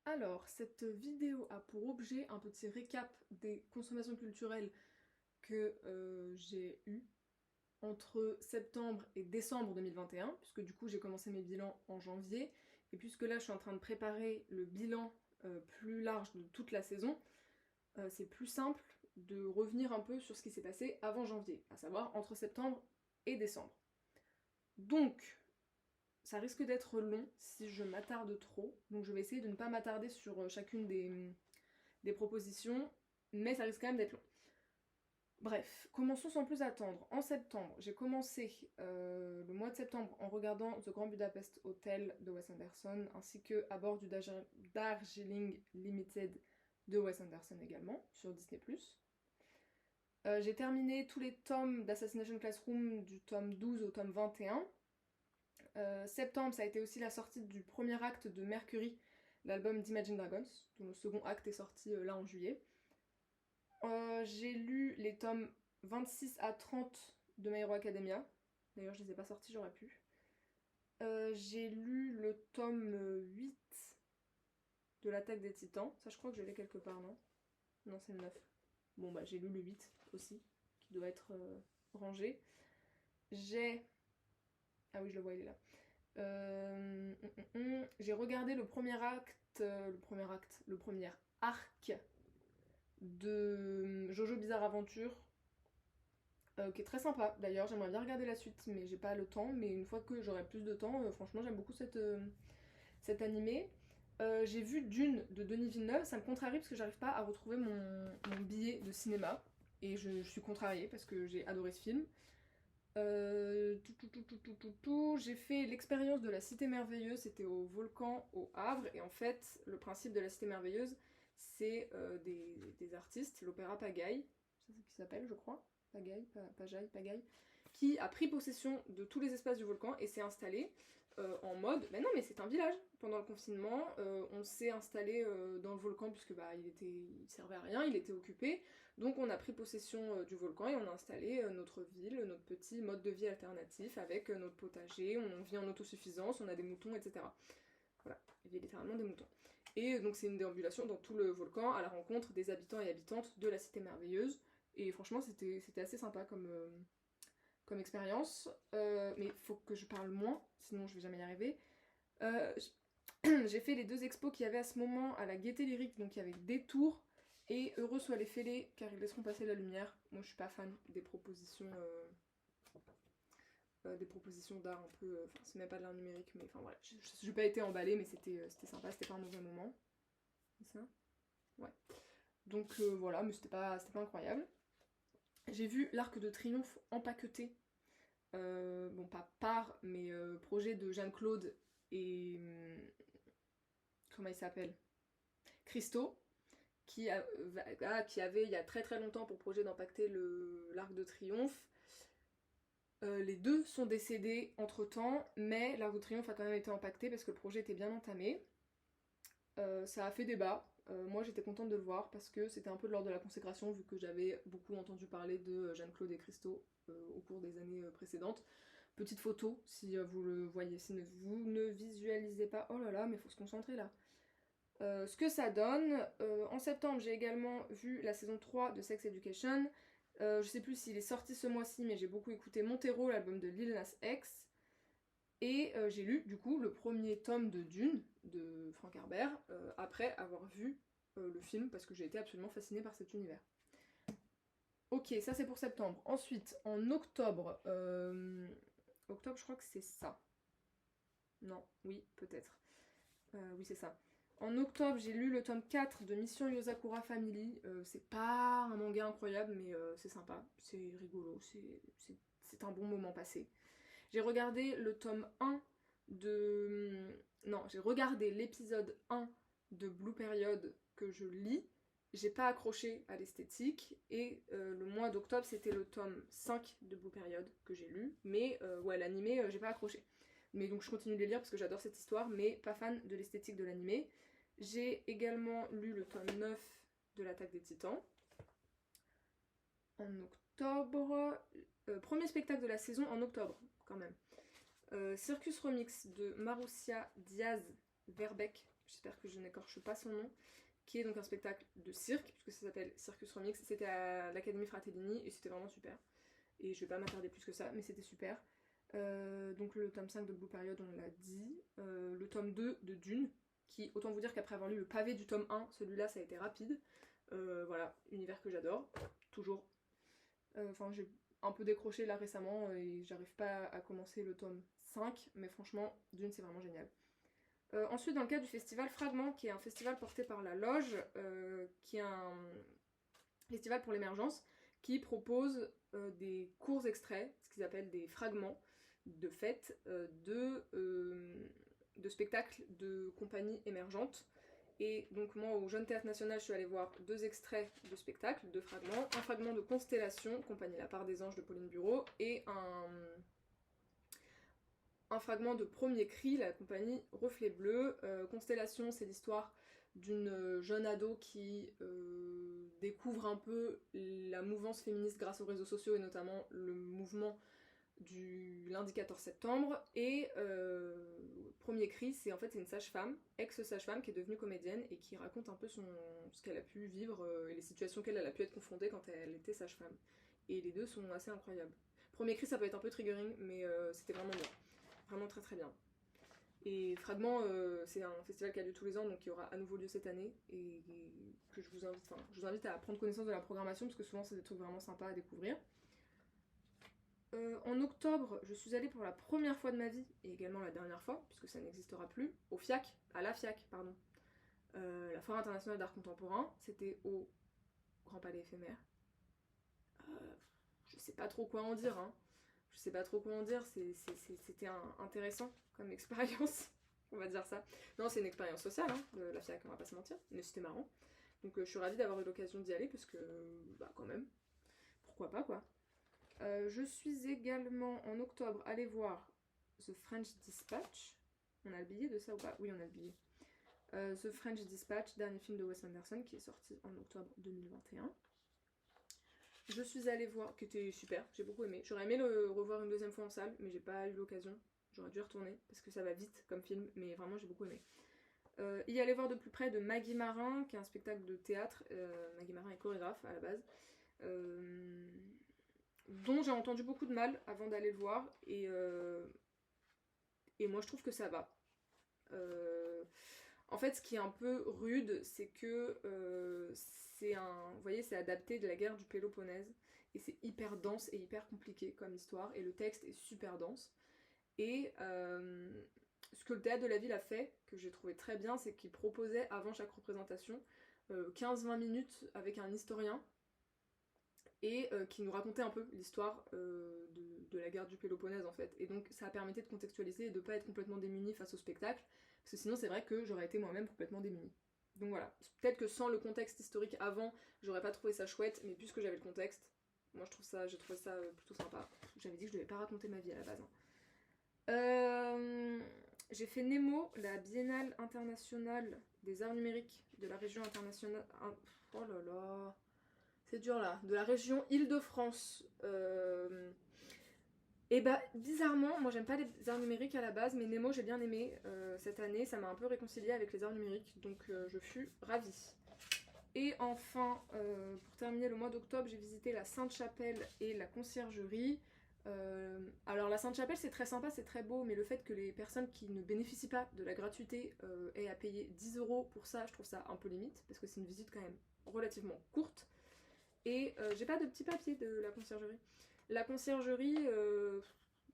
Alors, cette vidéo a pour objet un petit récap des consommations culturelles que j'ai eues entre septembre et décembre 2021, puisque du coup j'ai commencé mes bilans en janvier, et puisque là je suis en train de préparer le bilan plus large de toute la saison, c'est plus simple de revenir un peu sur ce qui s'est passé avant janvier, à savoir entre septembre et décembre. Donc, ça risque d'être long si je m'attarde trop, donc je vais essayer de ne pas m'attarder sur chacune des propositions, mais ça risque quand même d'être long. Bref, commençons sans plus attendre. En septembre, j'ai commencé le mois de septembre en regardant The Grand Budapest Hotel de Wes Anderson, ainsi que À bord du Darjeeling Limited de Wes Anderson également, sur Disney+. J'ai terminé tous les tomes d'Assassination Classroom du tome 12 au tome 21. Septembre, ça a été aussi la sortie du premier acte de Mercury, l'album d'Imagine Dragons, dont le second acte est sorti là en juillet. J'ai lu les tomes 26 à 30 de My Hero Academia. D'ailleurs, je les ai pas sortis, j'aurais pu. J'ai lu le tome 8 de l'Attaque des Titans. Ça, je crois que je l'ai quelque part, non? Non, c'est le 9. Bon, bah, j'ai lu le 8 aussi, qui doit être rangé. J'ai... Ah oui, je le vois, il est là. J'ai regardé le premier acte, le premier arc de Jojo Bizarre Aventure, qui est très sympa. D'ailleurs, j'aimerais bien regarder la suite, mais j'ai pas le temps. Mais une fois que j'aurai plus de temps, franchement, j'aime beaucoup cet animé. J'ai vu Dune de Denis Villeneuve, ça me contrarie parce que j'arrive pas à retrouver mon billet de cinéma. Et je suis contrariée parce que j'ai adoré ce film. J'ai fait l'expérience de la Cité Merveilleuse, c'était au volcan au Havre, et en fait, le principe de la Cité Merveilleuse, c'est des artistes, l'opéra Pagaille, c'est ça qui s'appelle, je crois, Pagaille, Pajaille, Pagaille, qui a pris possession de tous les espaces du volcan et s'est installé en mode, ben non mais c'est un village. Pendant le confinement, on s'est installé dans le volcan puisque bah il servait à rien, il était occupé. Donc on a pris possession du volcan et on a installé notre ville, notre petit mode de vie alternatif avec notre potager, on vit en autosuffisance, on a des moutons, etc. Voilà, il y a littéralement des moutons. Et donc c'est une déambulation dans tout le volcan à la rencontre des habitants et habitantes de la Cité Merveilleuse. Et franchement c'était assez sympa comme expérience. Mais il faut que je parle moins, sinon je vais jamais y arriver. Euh, j'ai fait les deux expos qu'il y avait à ce moment à la Gaieté Lyrique, donc il y avait Détour et Heureux soient les fêlés car ils laisseront passer la lumière. Moi je suis pas fan des propositions d'art un peu, enfin c'est même pas de l'art numérique, mais enfin voilà, j'ai pas été emballée, mais c'était sympa, c'était pas un mauvais moment. C'est ça? Ouais. Donc voilà, mais c'était pas incroyable. J'ai vu l'Arc de Triomphe empaqueté, bon pas par, mais projet de Jeanne-Claude et comment il s'appelle, Christo, qui avait il y a très très longtemps pour projet d'impacter l'Arc de Triomphe. Les deux sont décédés entre temps, mais l'Arc de Triomphe a quand même été impacté parce que le projet était bien entamé. Ça a fait débat. Moi j'étais contente de le voir parce que c'était un peu de l'ordre de la consécration vu que j'avais beaucoup entendu parler de Jeanne-Claude et Christo au cours des années précédentes. Petite photo si vous le voyez, si vous ne visualisez pas. Oh là là, mais faut se concentrer là. Ce que ça donne. En septembre, j'ai également vu la saison 3 de Sex Education. Je sais plus s'il est sorti ce mois-ci, mais j'ai beaucoup écouté Montero, l'album de Lil Nas X. Et j'ai lu du coup le premier tome de Dune de Frank Herbert après avoir vu le film parce que j'ai été absolument fascinée par cet univers. Ok, ça c'est pour septembre. Ensuite, en octobre, octobre je crois que c'est ça. Non, oui, peut-être. Oui, c'est ça. En octobre, j'ai lu le tome 4 de Mission Yosakura Family. C'est pas un manga incroyable, mais c'est sympa, c'est rigolo, c'est un bon moment passé. J'ai regardé le tome 1 de... Non, j'ai regardé l'épisode 1 de Blue Period que je lis. J'ai pas accroché à l'esthétique. Et le mois d'octobre, c'était le tome 5 de Blue Period que j'ai lu. Mais ouais, l'animé, j'ai pas accroché. Mais donc je continue de les lire parce que j'adore cette histoire, mais pas fan de l'esthétique de l'animé. J'ai également lu le tome 9 de l'Attaque des Titans. En octobre... premier spectacle de la saison en octobre, quand même. Circus Remix de Marussia Diaz Verbeck, j'espère que je n'écorche pas son nom, qui est donc un spectacle de cirque, puisque ça s'appelle Circus Remix. C'était à l'Académie Fratellini et c'était vraiment super. Et je vais pas m'attarder plus que ça, mais c'était super. Donc le tome 5 de Blue Period, on l'a dit. Le tome 2 de Dune, qui, autant vous dire qu'après avoir lu le pavé du tome 1, celui-là ça a été rapide. Voilà, univers que j'adore, toujours. Enfin, j'ai un peu décroché là récemment et j'arrive pas à commencer le tome 5, mais franchement, Dune c'est vraiment génial. Ensuite, dans le cadre du festival Fragment, qui est un festival porté par la Loge, qui est un festival pour l'émergence, qui propose des courts extraits, ce qu'ils appellent des fragments de fêtes, de spectacles de compagnies émergentes. Et donc moi au Jeune Théâtre National je suis allée voir 2 extraits de spectacles, 2 fragments, un fragment de Constellation, compagnie La Part des Anges de Pauline Bureau, et un fragment de Premier Cri, la compagnie Reflet Bleu. Constellation, c'est l'histoire d'une jeune ado qui découvre un peu la mouvance féministe grâce aux réseaux sociaux et notamment le mouvement du lundi 14 septembre. Et Premier Cri, c'est en fait une sage-femme, ex-sage-femme qui est devenue comédienne et qui raconte un peu ce qu'elle a pu vivre et les situations qu'elle a pu être confrontée quand elle était sage-femme. Et les deux sont assez incroyables. Premier Cri, ça peut être un peu triggering, mais c'était vraiment bien. Vraiment très très bien. Et Fragment, c'est un festival qui a lieu tous les ans, donc qui aura à nouveau lieu cette année, et que je vous invite à prendre connaissance de la programmation, parce que souvent c'est des trucs vraiment sympas à découvrir. En octobre, je suis allée pour la première fois de ma vie, et également la dernière fois, puisque ça n'existera plus, à la FIAC, pardon. La Foire internationale d'art contemporain, c'était au Grand Palais éphémère. Je sais pas trop quoi en dire, hein. Je sais pas trop quoi en dire, c'était intéressant comme expérience, on va dire ça. Non, c'est une expérience sociale, hein, de la FIAC, on va pas se mentir, mais c'était marrant. Donc je suis ravie d'avoir eu l'occasion d'y aller, parce que, bah quand même, pourquoi pas quoi. Je suis également en octobre allée voir The French Dispatch. On a le billet de ça ou pas? Oui, on a le billet. The French Dispatch, dernier film de Wes Anderson qui est sorti en octobre 2021. Je suis allée voir, qui était super, j'ai beaucoup aimé. J'aurais aimé le revoir une deuxième fois en salle, mais j'ai pas eu l'occasion. J'aurais dû y retourner, parce que ça va vite comme film, mais vraiment j'ai beaucoup aimé. Y aller voir de plus près de Maggie Marin, qui est un spectacle de théâtre. Maggie Marin est chorégraphe à la base. Dont j'ai entendu beaucoup de mal avant d'aller le voir, et moi je trouve que ça va. En fait, ce qui est un peu rude, c'est que vous voyez, c'est adapté de la guerre du Péloponnèse, et c'est hyper dense et hyper compliqué comme histoire, et le texte est super dense. Et ce que le Théâtre de la Ville a fait, que j'ai trouvé très bien, c'est qu'il proposait avant chaque représentation 15-20 minutes avec un historien, et qui nous racontait un peu l'histoire de la guerre du Péloponnèse en fait. Et donc ça permettait de contextualiser et de pas être complètement démuni face au spectacle, parce que sinon c'est vrai que j'aurais été moi-même complètement démunie. Donc voilà, peut-être que sans le contexte historique avant, j'aurais pas trouvé ça chouette, mais puisque j'avais le contexte, moi j'ai trouvé ça plutôt sympa. J'avais dit que je devais pas raconter ma vie à la base. Hein. J'ai fait Nemo, la Biennale internationale des arts numériques de la région internationale. Oh là là, c'est dur là, de la région Île-de-France. Et bah bizarrement, moi j'aime pas les arts numériques à la base, mais Nemo j'ai bien aimé cette année, ça m'a un peu réconciliée avec les arts numériques, donc je fus ravie. Et enfin, pour terminer le mois d'octobre, j'ai visité la Sainte-Chapelle et la Conciergerie. Alors la Sainte-Chapelle c'est très sympa, c'est très beau, mais le fait que les personnes qui ne bénéficient pas de la gratuité aient à payer 10 € pour ça, je trouve ça un peu limite, parce que c'est une visite quand même relativement courte. Et j'ai pas de petit papier de la Conciergerie. La Conciergerie,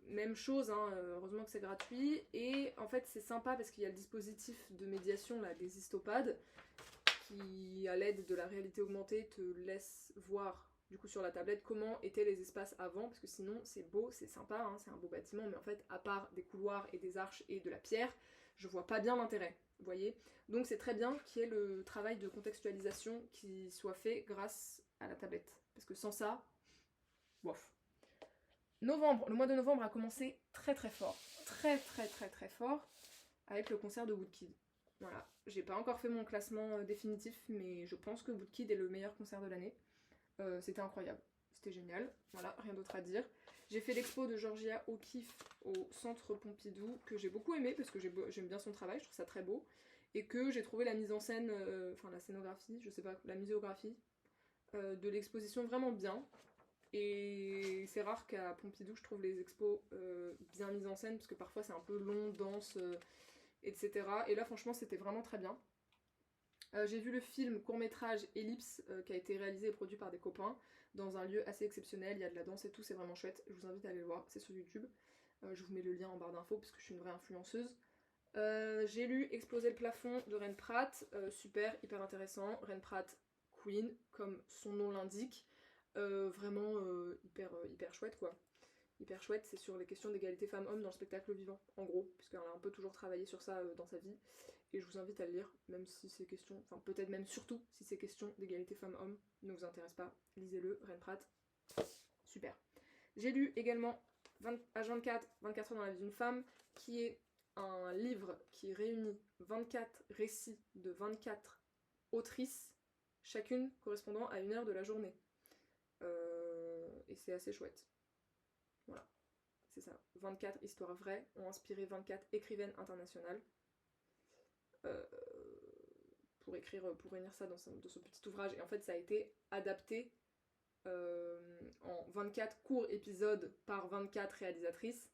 même chose, hein, heureusement que c'est gratuit. Et en fait c'est sympa parce qu'il y a le dispositif de médiation là, des histopades, qui à l'aide de la réalité augmentée te laisse voir du coup sur la tablette comment étaient les espaces avant, parce que sinon c'est beau, c'est sympa, hein, c'est un beau bâtiment, mais en fait à part des couloirs et des arches et de la pierre, je vois pas bien l'intérêt, vous voyez. Donc c'est très bien qu'il y ait le travail de contextualisation qui soit fait grâce à la tablette, parce que sans ça, bof. Novembre, le mois de novembre a commencé très très fort, très très très très fort, avec le concert de Woodkid. Voilà, j'ai pas encore fait mon classement définitif, mais je pense que Woodkid est le meilleur concert de l'année. C'était incroyable, c'était génial, voilà, rien d'autre à dire. J'ai fait l'expo de Georgia O'Keeffe au Centre Pompidou, que j'ai beaucoup aimé, parce que j'aime bien son travail, je trouve ça très beau. et que j'ai trouvé la mise en scène, enfin la scénographie, je sais pas, la muséographie de l'exposition vraiment bien. Et c'est rare qu'à Pompidou je trouve les expos bien mises en scène, parce que parfois c'est un peu long, dense, etc. Et là franchement c'était vraiment très bien. J'ai vu le film court-métrage Ellipse qui a été réalisé et produit par des copains dans un lieu assez exceptionnel, il y a de la danse et tout, c'est vraiment chouette, je vous invite à aller le voir, c'est sur YouTube. Je vous mets le lien en barre d'infos parce que je suis une vraie influenceuse. J'ai lu Exploser le plafond de Ren Pratt, super, hyper intéressant. Ren Pratt, Queen, comme son nom l'indique, vraiment hyper chouette quoi. Hyper chouette, c'est sur les questions d'égalité femmes-hommes dans le spectacle vivant, en gros, puisqu'elle a un peu toujours travaillé sur ça dans sa vie. Et je vous invite à le lire, même si ces questions, enfin peut-être même surtout si ces questions d'égalité femmes-hommes ne vous intéressent pas, lisez-le, Ren Pratt, super. J'ai lu également H24, 24 heures dans la vie d'une femme, qui est un livre qui réunit 24 récits de 24 autrices, chacune correspondant à 1 heure de la journée. Et c'est assez chouette. Voilà, c'est ça. 24 histoires vraies ont inspiré 24 écrivaines internationales pour réunir ça dans ce petit ouvrage. Et en fait, ça a été adapté en 24 courts épisodes par 24 réalisatrices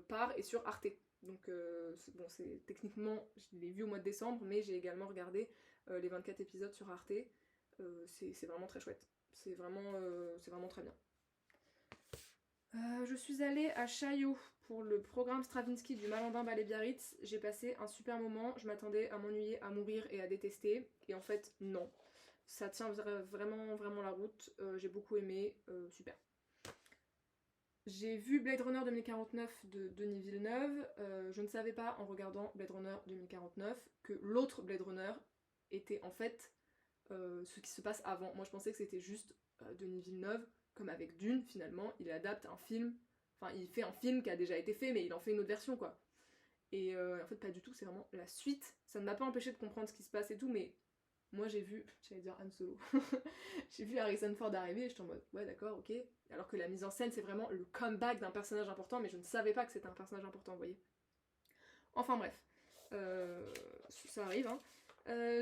par et sur Arte. Donc bon, c'est techniquement, je l'ai vu au mois de décembre, mais j'ai également regardé les 24 épisodes sur Arte. C'est vraiment très chouette. C'est vraiment très bien. Je suis allée à Chaillot pour le programme Stravinsky du Malandin Ballet Biarritz. J'ai passé un super moment, je m'attendais à m'ennuyer, à mourir et à détester. Et en fait, non. Ça tient vraiment la route. J'ai beaucoup aimé, super. J'ai vu Blade Runner 2049 de Denis Villeneuve. Je ne savais pas en regardant Blade Runner 2049 que l'autre Blade Runner était en fait ce qui se passe avant. Moi je pensais que c'était juste Denis Villeneuve, comme avec Dune finalement, il adapte un film, enfin il fait un film qui a déjà été fait mais il en fait une autre version quoi. Et en fait pas du tout, c'est vraiment la suite. Ça ne m'a pas empêché de comprendre ce qui se passe et tout, mais moi j'ai vu, j'allais dire Han Solo, j'ai vu Harrison Ford arriver et j'étais en mode ouais d'accord, ok. Alors que la mise en scène c'est vraiment le comeback d'un personnage important, mais je ne savais pas que c'était un personnage important, vous voyez. Enfin bref, ça arrive hein.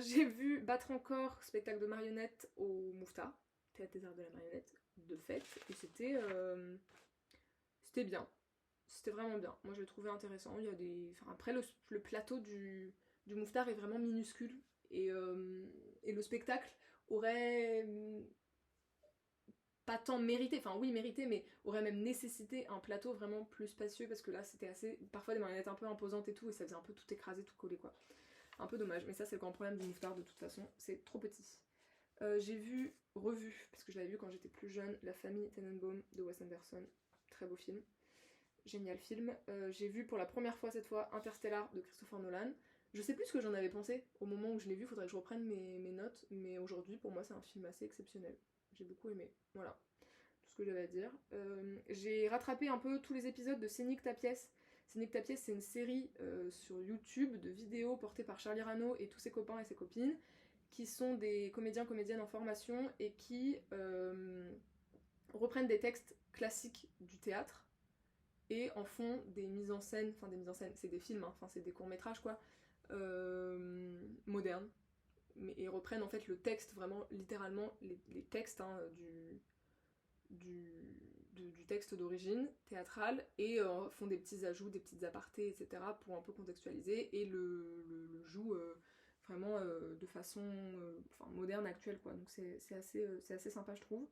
J'ai vu Battre encore, spectacle de marionnettes au Mouffetard, Théâtre des Arts de la Marionnette, de fait, et c'était bien. C'était vraiment bien. Moi je l'ai trouvé intéressant. Il y a des. Enfin, après le plateau du Mouffetard est vraiment minuscule. Et le spectacle aurait pas tant mérité, enfin oui mérité, mais aurait même nécessité un plateau vraiment plus spacieux parce que là c'était assez. Parfois des marionnettes un peu imposantes et tout, et ça faisait un peu tout écrasé, tout collé quoi. Un peu dommage, mais ça c'est le grand problème du Mouffetard de toute façon, c'est trop petit. J'ai revu, parce que je l'avais vu quand j'étais plus jeune, La famille Tenenbaum de Wes Anderson. Très beau film. Génial film. J'ai vu pour la première fois cette fois Interstellar de Christopher Nolan. Je sais plus ce que j'en avais pensé au moment où je l'ai vu, faudrait que je reprenne mes notes, mais aujourd'hui pour moi c'est un film assez exceptionnel. J'ai beaucoup aimé. Voilà, tout ce que j'avais à dire. J'ai rattrapé un peu tous les épisodes de C'est Nick ta pièce. C'est Nick ta pièce, c'est une série sur YouTube de vidéos portées par Charlie Rano et tous ses copains et ses copines, qui sont des comédiens-comédiennes en formation et qui reprennent des textes classiques du théâtre et en font des mises en scène, enfin des mises en scène, c'est des films, hein, enfin c'est des courts-métrages quoi, modernes, et reprennent en fait le texte, vraiment littéralement les textes hein, du texte d'origine théâtrale et font des petits ajouts, des petites apartés, etc. pour un peu contextualiser et le jouent vraiment de façon moderne, actuelle quoi. Donc c'est assez sympa je trouve.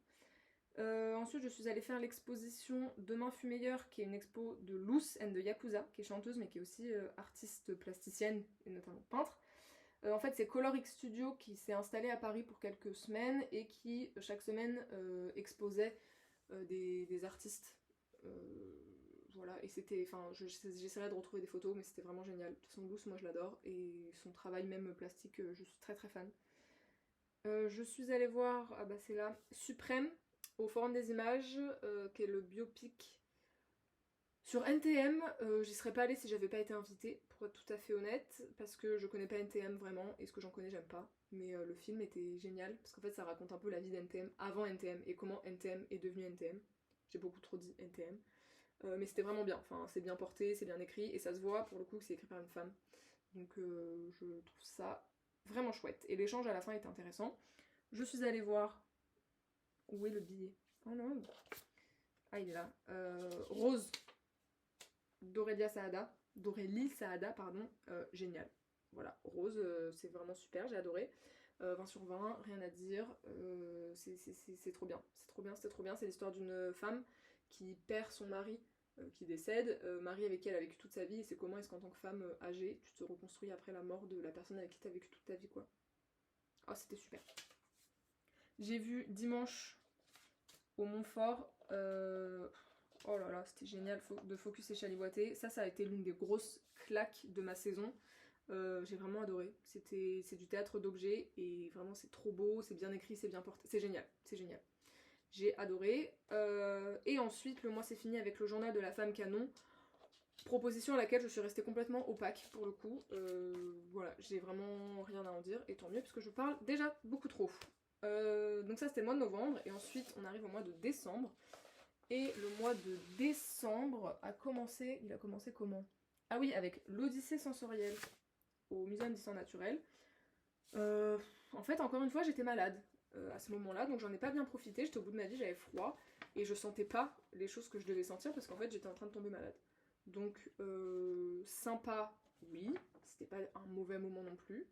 Ensuite, je suis allée faire l'exposition Demain fut meilleur, qui est une expo de Luce and de Yakuza, qui est chanteuse mais qui est aussi artiste plasticienne et notamment peintre. En fait, c'est Color X Studio qui s'est installé à Paris pour quelques semaines et qui, chaque semaine, exposait des artistes. Voilà, et c'était. Enfin, j'essaierai de retrouver des photos, mais c'était vraiment génial. De toute façon, Luce, moi je l'adore, et son travail, même plastique, je suis très très fan. Je suis allée voir, ah bah c'est là, Suprême, au Forum des Images, qui est le biopic sur NTM. J'y serais pas allée si j'avais pas été invitée, pour être tout à fait honnête, parce que je connais pas NTM vraiment, et ce que j'en connais j'aime pas. Mais le film était génial, parce qu'en fait ça raconte un peu la vie d'NTM avant NTM, et comment NTM est devenu NTM. J'ai beaucoup trop dit NTM. Mais c'était vraiment bien, enfin c'est bien porté, c'est bien écrit, et ça se voit pour le coup que c'est écrit par une femme. Donc je trouve ça vraiment chouette. Et l'échange à la fin était intéressant. Je suis allée voir... Où est le billet? Oh non. Ah, il est là. Rose d'Aurélie Saada, pardon. Génial. Voilà, Rose, c'est vraiment super, j'ai adoré. 20 sur 20, rien à dire. C'est trop bien. C'est trop bien, c'est trop bien. C'est l'histoire d'une femme qui perd son mari, qui décède. Mari avec qui elle a vécu toute sa vie. Et c'est comment est-ce qu'en tant que femme âgée, tu te reconstruis après la mort de la personne avec qui tu as vécu toute ta vie, quoi. Ah, c'était super. J'ai vu dimanche au Montfort. Oh là là, c'était génial de Focus et Chalivoité. Ça a été l'une des grosses claques de ma saison. J'ai vraiment adoré. C'est du théâtre d'objets et vraiment c'est trop beau, c'est bien écrit, c'est bien porté. C'est génial, c'est génial. J'ai adoré. Et ensuite, le mois s'est fini avec le journal de la femme canon. Proposition à laquelle je suis restée complètement opaque pour le coup. Voilà, j'ai vraiment rien à en dire. Et tant mieux parce que je parle déjà beaucoup trop. Donc ça c'était le mois de novembre. Et ensuite on arrive au mois de décembre. Et le mois de décembre a commencé... Il a commencé comment? Ah oui, avec l'Odyssée sensorielle au Muséum d'Histoire Naturelle. En fait, encore une fois, j'étais malade à ce moment-là, donc j'en ai pas bien profité. J'étais au bout de ma vie, j'avais froid, et je sentais pas les choses que je devais sentir, parce qu'en fait, j'étais en train de tomber malade. Donc, sympa, oui, c'était pas un mauvais moment non plus,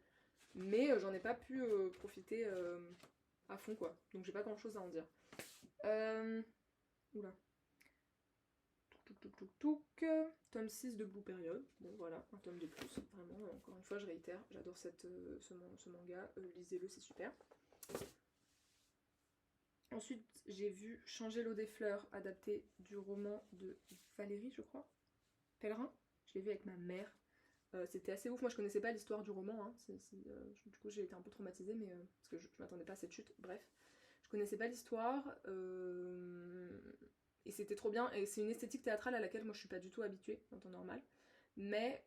mais j'en ai pas pu profiter à fond, quoi. Donc j'ai pas grand-chose à en dire. Oula. Tome 6 de Blue Period. Bon voilà, un tome de plus. Vraiment, encore une fois, je réitère, j'adore ce manga. Lisez-le, c'est super. Ensuite, j'ai vu Changer l'eau des fleurs, adapté du roman de Valérie, je crois. Pèlerin. Je l'ai vu avec ma mère. C'était assez ouf. Moi, je connaissais pas l'histoire du roman. Hein. Du coup, j'ai été un peu traumatisée, mais parce que je m'attendais pas à cette chute. Bref, je connaissais pas l'histoire. Et c'était trop bien, et c'est une esthétique théâtrale à laquelle moi je suis pas du tout habituée en temps normal. Mais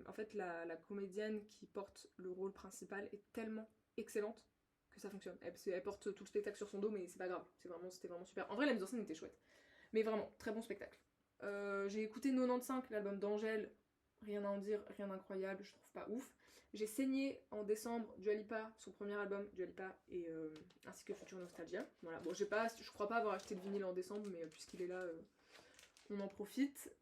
en fait la comédienne qui porte le rôle principal est tellement excellente que ça fonctionne. Elle porte tout le spectacle sur son dos, mais c'est pas grave, c'était vraiment super. En vrai la mise en scène était chouette. Mais vraiment, très bon spectacle. J'ai écouté 95, l'album d'Angèle, rien à en dire, rien d'incroyable, je trouve pas ouf. J'ai saigné en décembre Dua Lipa, son premier album, Dua Lipa, et, ainsi que Future Nostalgia. Voilà, bon, je crois pas avoir acheté le vinyle en décembre, mais puisqu'il est là, on en profite.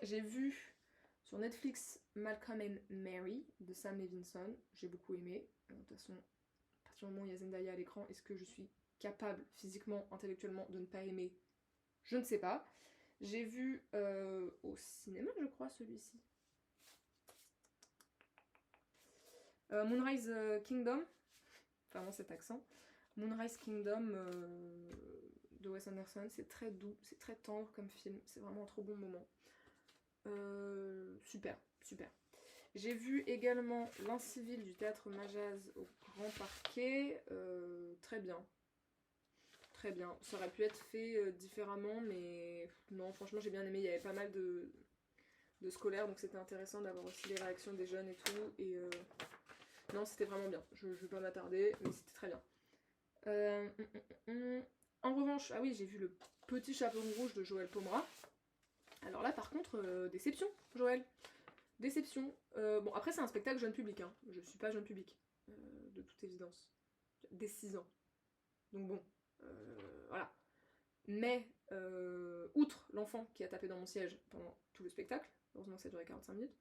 J'ai vu sur Netflix Malcolm and Mary de Sam Levinson, j'ai beaucoup aimé. De toute façon, à partir du moment où il y a Zendaya à l'écran, est-ce que je suis capable, physiquement, intellectuellement, de ne pas aimer? Je ne sais pas. J'ai vu au cinéma, je crois, celui-ci. Moonrise Kingdom, vraiment cet accent. Moonrise Kingdom de Wes Anderson, c'est très doux, c'est très tendre comme film, c'est vraiment un trop bon moment. Super, super. J'ai vu également L'Incivil du théâtre Majaz au Grand Parquet, très bien. Très bien, ça aurait pu être fait différemment, mais non, franchement j'ai bien aimé, il y avait pas mal de scolaires, donc c'était intéressant d'avoir aussi les réactions des jeunes et tout, et non, c'était vraiment bien. Je vais pas m'attarder, mais c'était très bien. En revanche, ah oui, j'ai vu Le Petit Chaperon Rouge de Joël Pomera. Alors là, par contre, déception, Joël. Déception. Bon, après, c'est un spectacle jeune public, hein. Je suis pas jeune public, de toute évidence. Dès 6 ans. Donc bon, voilà. Mais, outre l'enfant qui a tapé dans mon siège pendant tout le spectacle, heureusement que ça a duré 45 minutes,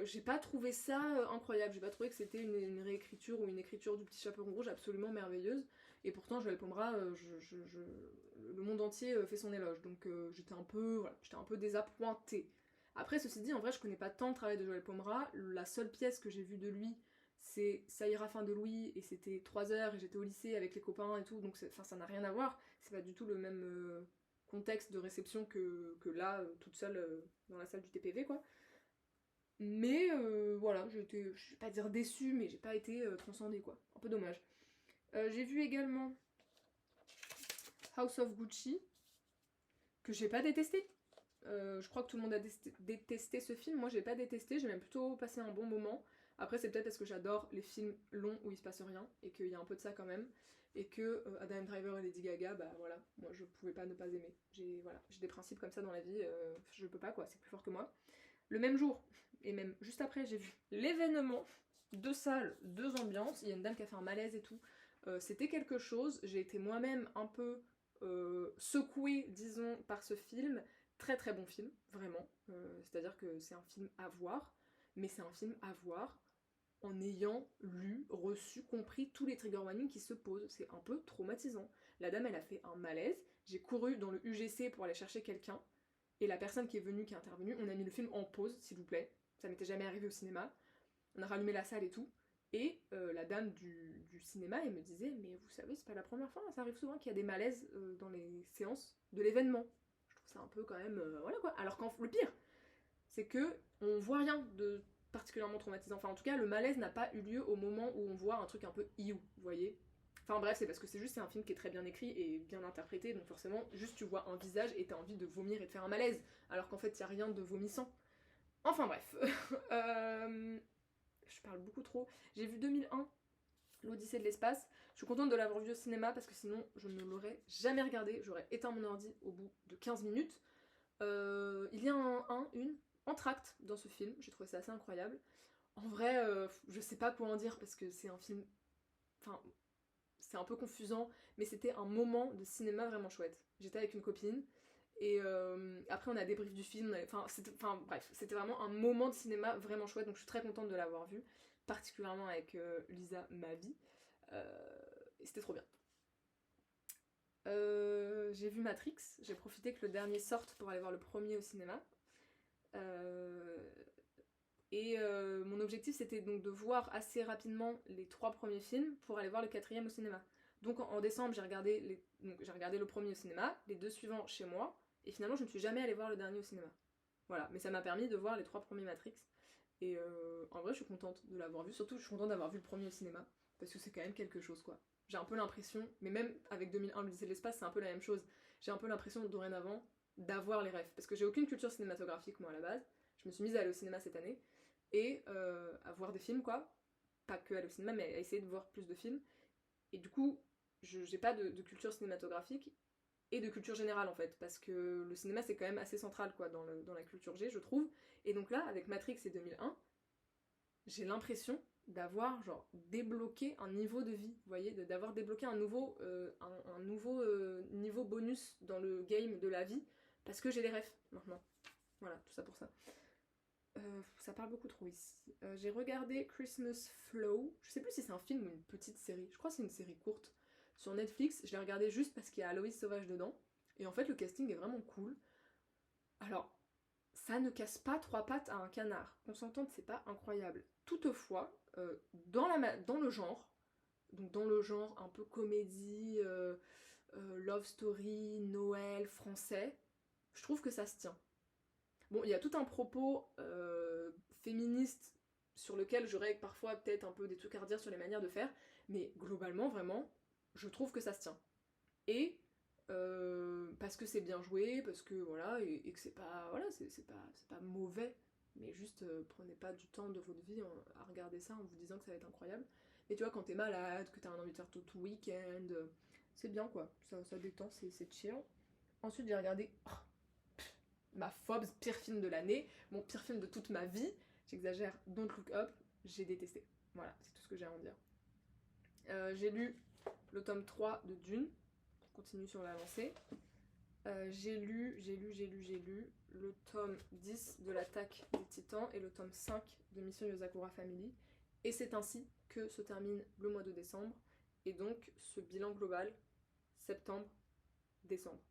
j'ai pas trouvé ça incroyable, j'ai pas trouvé que c'était une réécriture ou une écriture du Petit Chaperon Rouge absolument merveilleuse, et pourtant Joël Pomera, le monde entier fait son éloge, donc j'étais un peu désappointée. Après, ceci dit, en vrai je connais pas tant le travail de Joël Pomera, la seule pièce que j'ai vue de lui c'est Ça ira fin de Louis, et c'était 3 heures et j'étais au lycée avec les copains et tout, donc ça n'a rien à voir, c'est pas du tout le même contexte de réception que là, toute seule dans la salle du TPV quoi. Mais voilà, je vais pas dire déçue, mais j'ai pas été transcendée quoi. Un peu dommage. J'ai vu également House of Gucci, que j'ai pas détesté. Je crois que tout le monde a détesté ce film. Moi j'ai pas détesté, j'ai même plutôt passé un bon moment. Après c'est peut-être parce que j'adore les films longs où il se passe rien, et qu'il y a un peu de ça quand même. Et que Adam Driver et Lady Gaga, bah voilà, moi je pouvais pas ne pas aimer. J'ai des principes comme ça dans la vie, je peux pas quoi, c'est plus fort que moi. le même jour, et même juste après, j'ai vu l'événement, 2 salles, 2 ambiances, il y a une dame qui a fait un malaise et tout. C'était quelque chose, j'ai été moi-même un peu secouée, disons, par ce film. Très très bon film, vraiment. C'est-à-dire que c'est un film à voir, mais c'est un film à voir en ayant lu, reçu, compris tous les trigger warnings qui se posent. C'est un peu traumatisant. La dame, elle a fait un malaise, j'ai couru dans le UGC pour aller chercher quelqu'un, et la personne qui est venue, qui est intervenue, on a mis le film en pause, s'il vous plaît. Ça m'était jamais arrivé au cinéma. On a rallumé la salle et tout. Et la dame du cinéma, elle me disait, mais vous savez, c'est pas la première fois, ça arrive souvent qu'il y a des malaises dans les séances de l'événement. Je trouve ça un peu quand même, voilà quoi. Alors qu'en le pire, c'est que on voit rien de particulièrement traumatisant. Enfin, en tout cas, le malaise n'a pas eu lieu au moment où on voit un truc un peu iou, vous voyez. Enfin bref, c'est parce que c'est un film qui est très bien écrit et bien interprété, donc forcément, juste tu vois un visage et t'as envie de vomir et de faire un malaise, alors qu'en fait, il y a rien de vomissant. Enfin bref. Je parle beaucoup trop. J'ai vu 2001, l'Odyssée de l'espace. Je suis contente de l'avoir vu au cinéma parce que sinon je ne l'aurais jamais regardé. J'aurais éteint mon ordi au bout de 15 minutes. Il y a une entracte dans ce film. J'ai trouvé ça assez incroyable. En vrai, je sais pas quoi en dire parce que c'est un film... Enfin, c'est un peu confusant, mais c'était un moment de cinéma vraiment chouette. J'étais avec une copine. Et après on a débrief du film, enfin bref, c'était vraiment un moment de cinéma vraiment chouette, donc je suis très contente de l'avoir vu, particulièrement avec Lisa, ma vie, et c'était trop bien. J'ai vu Matrix, j'ai profité que le dernier sorte pour aller voir le premier au cinéma, et mon objectif c'était donc de voir assez rapidement les 3 premiers films pour aller voir le 4e au cinéma. Donc en décembre j'ai regardé le premier au cinéma, les 2 suivants chez moi, et finalement je ne suis jamais allée voir le dernier au cinéma. Voilà, mais ça m'a permis de voir les 3 premiers Matrix, et en vrai je suis contente de l'avoir vu, surtout je suis contente d'avoir vu le premier au cinéma, parce que c'est quand même quelque chose quoi. J'ai un peu l'impression, mais même avec 2001 l'Odyssée de l'espace c'est un peu la même chose, j'ai un peu l'impression dorénavant d'avoir les rêves, parce que j'ai aucune culture cinématographique moi à la base, je me suis mise à aller au cinéma cette année, et à voir des films quoi, pas que aller au cinéma mais à essayer de voir plus de films, et du coup j'ai pas de culture cinématographique et de culture générale en fait, parce que le cinéma c'est quand même assez central quoi dans la culture G je trouve, et donc là avec Matrix et 2001 j'ai l'impression d'avoir genre débloqué un niveau de vie, vous voyez, d'avoir débloqué un nouveau, niveau bonus dans le game de la vie, parce que j'ai les refs maintenant. Voilà, tout ça pour ça. Ça parle beaucoup trop ici. J'ai regardé Christmas Flow. Je sais plus si c'est un film ou une petite série. Je crois que c'est une série courte sur Netflix. Je l'ai regardé juste parce qu'il y a Aloïs Sauvage dedans. Et en fait, le casting est vraiment cool. Alors, ça ne casse pas 3 pattes à un canard. Qu'on s'entende, c'est pas incroyable. Toutefois, dans le genre, donc dans le genre un peu comédie, love story, Noël, français, je trouve que ça se tient. Bon, il y a tout un propos féministe sur lequel j'aurais parfois peut-être un peu des trucs à redire sur les manières de faire, mais globalement, vraiment, je trouve que ça se tient. Et parce que c'est bien joué, parce que voilà, et que c'est pas, voilà, c'est pas mauvais, mais juste prenez pas du temps de votre vie à regarder ça en vous disant que ça va être incroyable. Et tu vois, quand t'es malade, que t'as un envie de faire tout week-end, c'est bien quoi, ça détend, c'est chill. Ensuite, j'ai regardé ma Phobs, pire film de l'année, mon pire film de toute ma vie, j'exagère, Don't Look Up, j'ai détesté. Voilà, c'est tout ce que j'ai à en dire. J'ai lu le tome 3 de Dune, on continue sur la lancée. J'ai lu le tome 10 de l'Attaque des Titans et le tome 5 de Mission Yosakura Family. Et c'est ainsi que se termine le mois de décembre, et donc ce bilan global, septembre-décembre.